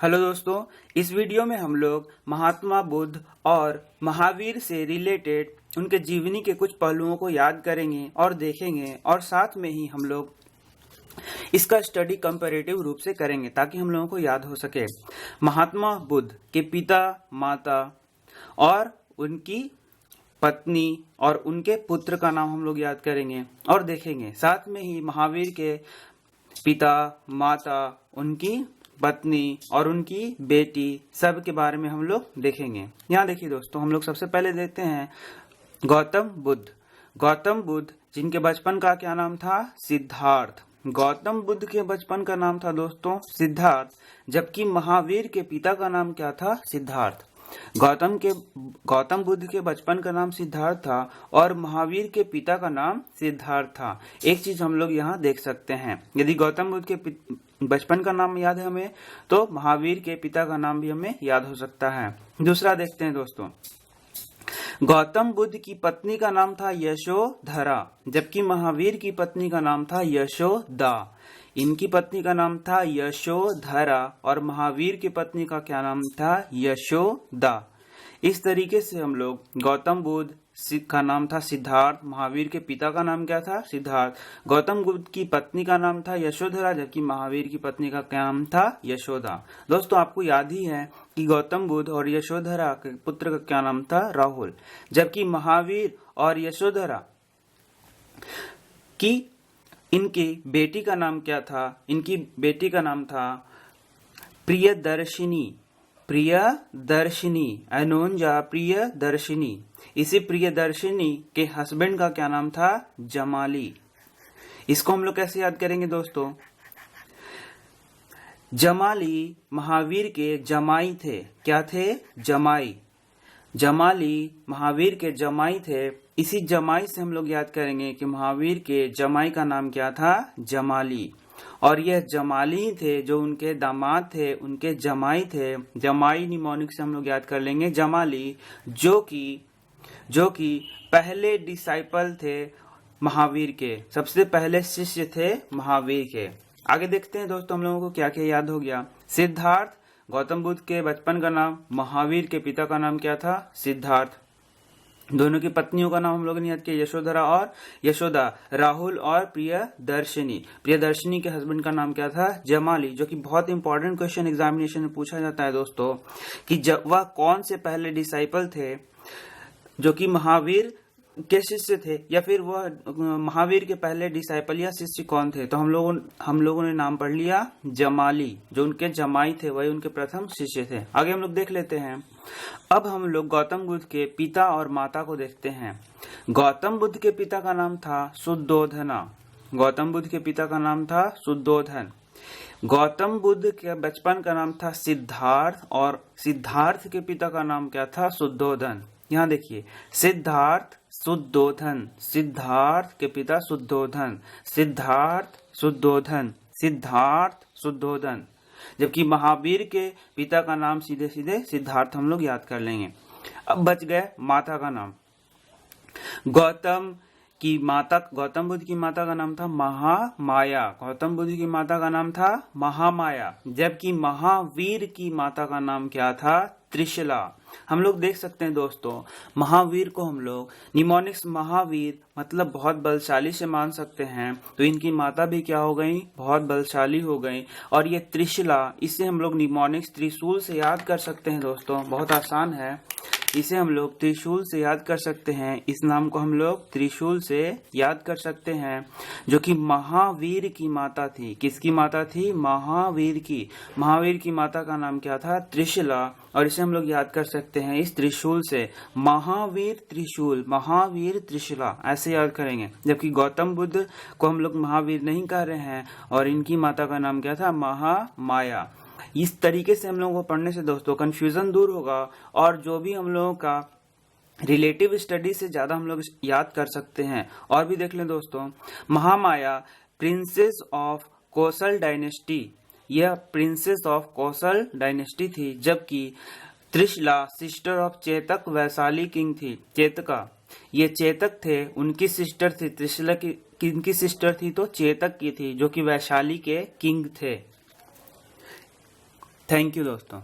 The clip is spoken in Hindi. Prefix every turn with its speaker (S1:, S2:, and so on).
S1: हेलो दोस्तों, इस वीडियो में हम लोग महात्मा बुद्ध और महावीर से रिलेटेड उनके जीवनी के कुछ पहलुओं को याद करेंगे और देखेंगे और साथ में ही हम लोग इसका स्टडी कंपैरेटिव रूप से करेंगे ताकि हम लोगों को याद हो सके। महात्मा बुद्ध के पिता, माता और उनकी पत्नी और उनके पुत्र का नाम हम लोग याद करेंगे और देखेंगे। साथ में ही महावीर के पिता, माता, उनकी पत्नी और उनकी बेटी सब के बारे में हम लोग देखेंगे। यहाँ देखिए दोस्तों, हम लोग सबसे पहले देखते हैं गौतम बुद्ध। गौतम बुद्ध जिनके बचपन का क्या नाम था? सिद्धार्थ। गौतम बुद्ध के बचपन का नाम था दोस्तों सिद्धार्थ, जबकि महावीर के पिता का नाम क्या था? सिद्धार्थ। गौतम बुद्ध के बचपन का नाम सिद्धार्थ था और महावीर के पिता का नाम सिद्धार्थ था। एक चीज हम लोग यहाँ देख सकते हैं, यदि गौतम बुद्ध के बचपन का नाम याद है हमें, तो महावीर के पिता का नाम भी हमें याद हो सकता है। दूसरा देखते हैं दोस्तों, गौतम बुद्ध की पत्नी का नाम था यशोधरा, जबकि महावीर की पत्नी का नाम था यशोदा। इनकी पत्नी का नाम था यशोधरा और महावीर की पत्नी का क्या नाम था? यशोदा। इस तरीके से हम लोग गौतम बुद्ध का नाम था सिद्धार्थ, महावीर के पिता का नाम क्या था? सिद्धार्थ। गौतम बुद्ध की पत्नी का नाम था यशोधरा, जबकि महावीर की पत्नी का क्या नाम था? यशोदा। दोस्तों आपको याद ही है कि गौतम बुद्ध और यशोधरा के पुत्र का क्या नाम था? राहुल। जबकि महावीर और यशोधरा की इनकी बेटी का नाम क्या था? इनकी बेटी का नाम था प्रियदर्शिनी। प्रियदर्शिनी, अनोंजा प्रियदर्शिनी। इसी प्रियदर्शिनी के हस्बैंड का क्या नाम था? जमाली। इसको हम लोग कैसे याद करेंगे दोस्तों? जमाली महावीर के जमाई थे। क्या थे? जमाई। जमाली महावीर के जमाई थे। इसी जमाई से हम लोग याद करेंगे कि महावीर के जमाई का नाम क्या था? जमाली। और यह जमाली थे जो उनके दामाद थे, उनके जमाई थे। जमाई निमोनिक से हम लोग याद कर लेंगे जमाली, जो कि पहले डिसाइपल थे महावीर के, सबसे पहले शिष्य थे महावीर के। आगे देखते हैं दोस्तों हम लोगों को क्या क्या याद हो गया। सिद्धार्थ, गौतम बुद्ध के बचपन का नाम, महावीर के पिता का नाम क्या था? सिद्धार्थ। दोनों की पत्नियों का नाम हम लोगों ने याद किया, यशोधरा और यशोदा। राहुल और प्रियदर्शिनी। प्रियदर्शिनी के हस्बैंड का नाम क्या था? जमाली, जो कि बहुत इंपॉर्टेंट क्वेश्चन एग्जामिनेशन में पूछा जाता है दोस्तों, कि जब वह कौन से पहले डिसाइपल थे जो कि महावीर के शिष्य थे, या फिर वह महावीर के पहले डिसाइपल या शिष्य कौन थे? तो हम लोगों ने नाम पढ़ लिया जमाली, जो उनके जमाई थे, वही उनके प्रथम शिष्य थे। आगे हम लोग देख लेते हैं। अब हम लोग गौतम बुद्ध के पिता और माता को देखते हैं। गौतम बुद्ध के पिता का नाम था शुद्धोधना। गौतम बुद्ध के पिता का नाम था शुद्धोधन। गौतम बुद्ध के बचपन का नाम था सिद्धार्थ और सिद्धार्थ के पिता का नाम क्या था? शुद्धोधन। यहाँ देखिए, सिद्धार्थ शुद्धोधन, सिद्धार्थ के पिता शुद्धोधन, सिद्धार्थ शुद्धोधन, सिद्धार्थ शुद्धोधन। जबकि महावीर के पिता का नाम सीधे सीधे सिद्धार्थ हम लोग याद कर लेंगे। अब बच गए माता का नाम। गौतम बुद्ध की माता का नाम था महामाया। गौतम बुद्ध की माता का नाम था महामाया, जबकि महावीर की माता का नाम क्या था? त्रिशला। हम लोग देख सकते हैं दोस्तों, महावीर को हम लोग निमोनिक्स महावीर मतलब बहुत बलशाली से मान सकते हैं, तो इनकी माता भी क्या हो गई? बहुत बलशाली हो गई। और ये त्रिशला, इसे हम लोग निमोनिक्स त्रिशूल से याद कर सकते हैं दोस्तों, बहुत आसान है। इसे हम लोग त्रिशूल से याद कर सकते हैं। इस नाम को हम लोग त्रिशूल से याद कर सकते हैं, जो कि महावीर की माता थी। किसकी माता थी? महावीर की। महावीर की माता का नाम क्या था? त्रिशला। और इसे हम लोग याद कर सकते हैं इस त्रिशूल से, महावीर त्रिशूल, महावीर त्रिशला, ऐसे याद करेंगे। जबकि गौतम बुद्ध को हम लोग महावीर नहीं कह रहे हैं और इनकी माता का नाम क्या था? महामाया। इस तरीके से हम लोगों को पढ़ने से दोस्तों कंफ्यूजन दूर होगा और जो भी हम लोगों का रिलेटिव स्टडी से ज्यादा हम लोग याद कर सकते हैं। और भी देख लें दोस्तों, Mahamaya princess of Kaushal dynasty, यह प्रिंसेस ऑफ कौशल डायनेस्टी थी। जबकि Trishala sister of Chetak Vaishali king थी। चेतका, ये चेतक थे, उनकी सिस्टर थी। त्रिशला की किनकी सिस्टर थी? तो चेतक की थी, जो कि वैशाली के किंग थे। थैंक यू दोस्तों।